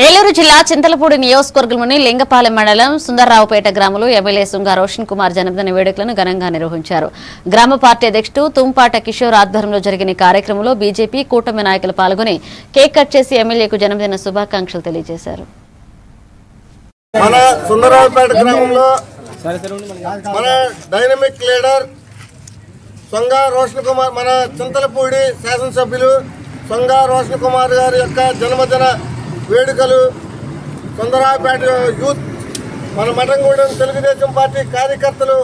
ఏలూరు జిల్లా చింతలపూడి నియోజకవర్గంలోని లింగపాలెం మండలం సుందర్రావుపేట గ్రామంలో ఎమ్మెల్యే సుంగా రోషన్ కుమార్ జన్మదిన వేడుకలను ఘనంగా నిర్వహించారు. గ్రామ పార్టీ అధ్యక్షుడు తుంపాట కిషోర్ ఆధ్వర్యంలో జరిగిన కార్యక్రమంలో బీజేపీ కూటమి నాయకులు పాల్గొని కేక్ కట్ చేసి ఎమ్మెల్యేకు జన్మదిన శుభాకాంక్షలు తెలియజేశారు. మన సుందర్రావుపేట గ్రామంలో మన డైనమిక్ లీడర్ సుంగా రోషన్ కుమార్, మన చింతలపూడి శాసనసభ్యులు సుంగా రోషన్ కుమార్ గారి యొక్క జన్మదిన వేడుకలు సుందర్రావుపేట యూత్, మన మఠంగూడెం తెలుగుదేశం పార్టీ కార్యకర్తలు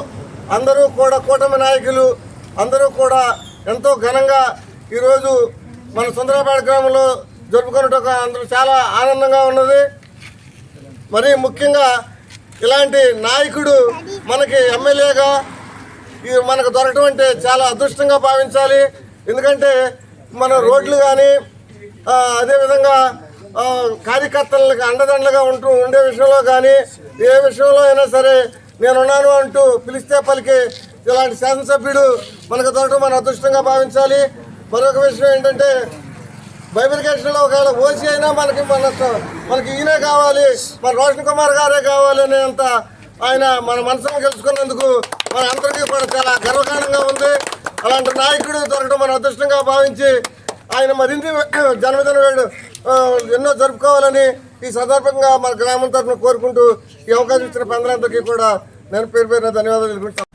అందరూ కూడా, కూటమి నాయకులు అందరూ కూడా ఎంతో ఘనంగా ఈరోజు మన సుందర్రావుపేట గ్రామంలో జరుపుకున్నట్టు అందరూ చాలా ఆనందంగా ఉన్నది. మరి ముఖ్యంగా ఇలాంటి నాయకుడు మనకి ఎమ్మెల్యేగా మనకు దొరకడం అంటే చాలా అదృష్టంగా భావించాలి. ఎందుకంటే మన రోడ్లు కానీ అదేవిధంగా కార్యకర్తలకు అండదండగా ఉండే విషయంలో కానీ ఏ విషయంలో అయినా సరే నేనున్నాను అంటూ పిలిస్తే పలికి ఇలాంటి శాసనసభ్యుడు మనకు దొరకడం మన అదృష్టంగా భావించాలి. మరొక విషయం ఏంటంటే బైబిలికేషన్లో ఒకవేళ ఓసీ అయినా మనకి ఈయనే కావాలి, మన రోషన్ కుమార్ గారే కావాలి అనేంత ఆయన మన మనసును గెలుచుకున్నందుకు మన అందరికీ కూడా చాలా గర్వకారణంగా ఉంది. అలాంటి నాయకుడు దొరకడం మన అదృష్టంగా భావించి ఆయన మరిన్ని జన్మదిన వేడు ఎన్నో జరుపుకోవాలని ఈ సందర్భంగా మన గ్రామం తరఫున కోరుకుంటూ ఈ అవకాశం ఇచ్చిన పెద్దలందరికీ కూడా నేను పేరు పేరున ధన్యవాదాలు తెలుపుకుంటాను.